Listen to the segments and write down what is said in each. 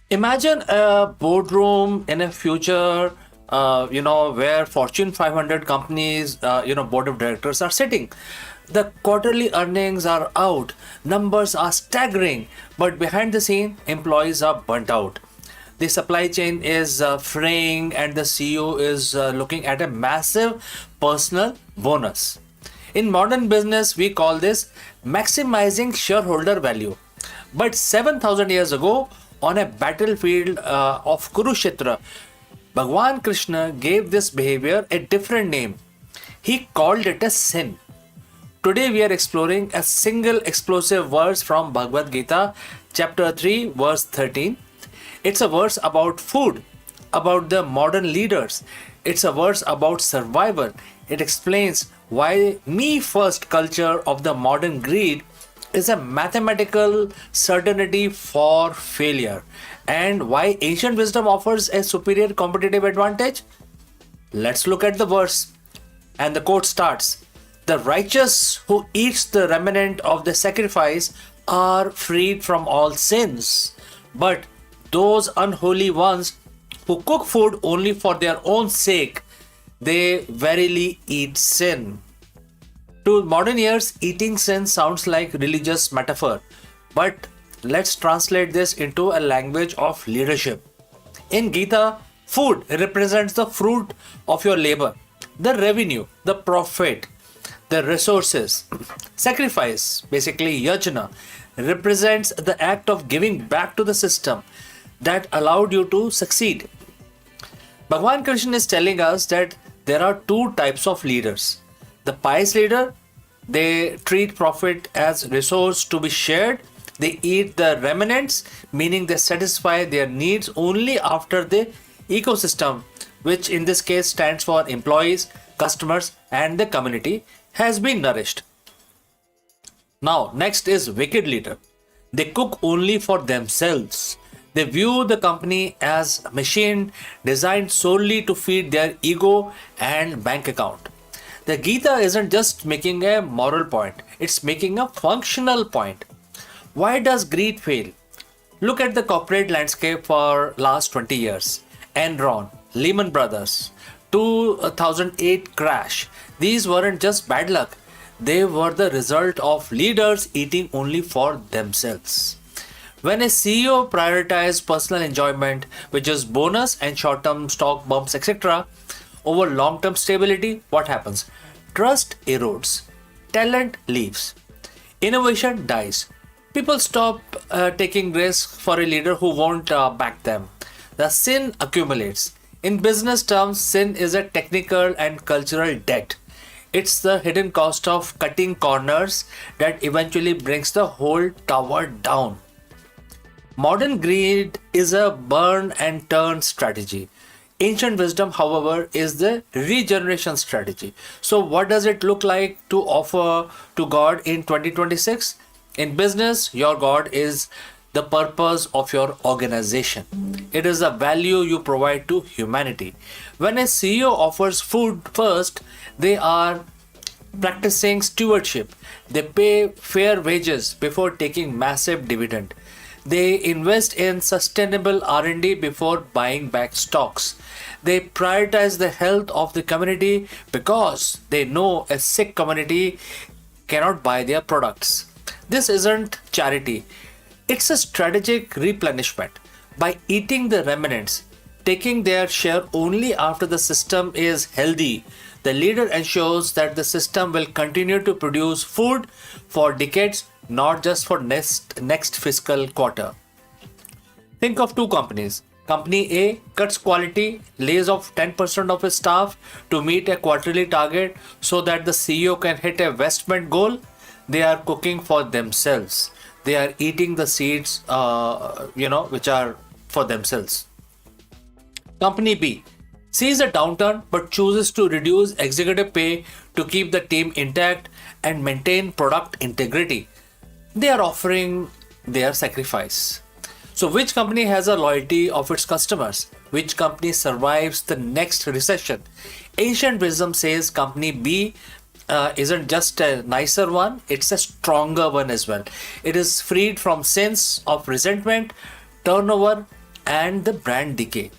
Imagine a boardroom in a future, where Fortune 500 companies, board of directors are sitting. The quarterly earnings are out, numbers are staggering, but behind the scene, employees are burnt out. The supply chain is fraying, and the CEO is looking at a massive personal bonus. In modern business, we call this maximizing shareholder value. But 7,000 years ago, on a battlefield of Kurukshetra, Bhagwan Krishna gave this behavior a different name. He called it a sin. Today we are exploring a single explosive verse from Bhagavad Gita, chapter 3, verse 13. It's a verse about food, about the modern leaders. It's a verse about survival. It explains why me first culture of the modern greed is a mathematical certainty for failure, and why ancient wisdom offers a superior competitive advantage. Let's look at the verse. And the quote starts: The righteous who eats the remnant of the sacrifice are freed from all sins. But those unholy ones who cook food only for their own sake, they verily eat sin. To modern ears, eating sin sounds like religious metaphor, but let's translate this into a language of leadership. In Gita, food represents the fruit of your labor, the revenue, the profit, the resources. Sacrifice, basically yajna, represents the act of giving back to the system that allowed you to succeed. Bhagwan Krishna is telling us that there are two types of leaders. The pious leader, they treat profit as resource to be shared. They eat the remnants, meaning they satisfy their needs only after the ecosystem, which in this case stands for employees, customers, and the community, has been nourished. Now, next is wicked leader. They cook only for themselves. They view the company as a machine designed solely to feed their ego and bank account. The Gita isn't just making a moral point, it's making a functional point. Why does greed fail? Look at the corporate landscape for last 20 years. Enron, Lehman Brothers, 2008 crash. These weren't just bad luck. They were the result of leaders eating only for themselves. When a CEO prioritizes personal enjoyment, which is bonus and short-term stock bumps, etc., over long-term stability, what happens? Trust erodes. Talent leaves. Innovation dies. People stop taking risks for a leader who won't back them. The sin accumulates. In business terms, sin is a technical and cultural debt. It's the hidden cost of cutting corners that eventually brings the whole tower down. Modern greed is a burn and turn strategy. Ancient wisdom, however, is the regeneration strategy. So, what does it look like to offer to God in 2026? In business, your God is the purpose of your organization. It is the value you provide to humanity. When a CEO offers food first, they are practicing stewardship. They pay fair wages before taking massive dividend. They invest in sustainable R&D before buying back stocks. They prioritize the health of the community because they know a sick community cannot buy their products. This isn't charity, it's a strategic replenishment. By eating the remnants, taking their share only after the system is healthy, the leader ensures that the system will continue to produce food for decades, not just for next fiscal quarter. Think of two companies. Company A cuts quality, lays off 10% of its staff to meet a quarterly target so that the CEO can hit a investment goal. They are cooking for themselves. They are eating the seeds, which are for themselves. Company B sees a downturn but chooses to reduce executive pay to keep the team intact and maintain product integrity. They are offering their sacrifice. So, which company has a loyalty of its customers? Which company survives the next recession? Ancient wisdom says company B isn't just a nicer one, it's a stronger one as well. It is freed from sins of resentment, turnover, and the brand decay.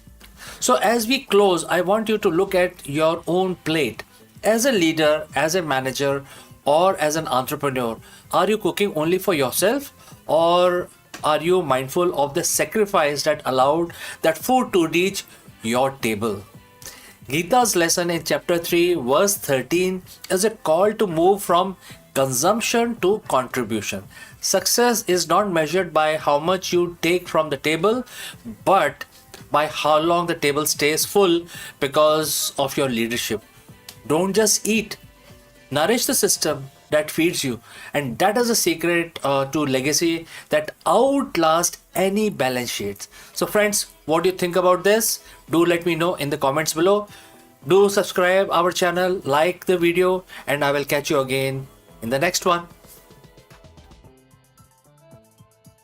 So as we close, I want you to look at your own plate. As a leader, as a manager, or as an entrepreneur, are you cooking only for yourself, or are you mindful of the sacrifice that allowed that food to reach your table? Gita's lesson in chapter 3, verse 13 is a call to move from consumption to contribution. Success is not measured by how much you take from the table, but by how long the table stays full because of your leadership. Don't just eat, nourish the system that feeds you, and that is a secret to legacy that outlasts any balance sheets. So friends, what do you think about this? Do let me know in the comments below. Do subscribe our channel, like the video, and I will catch you again in the next one.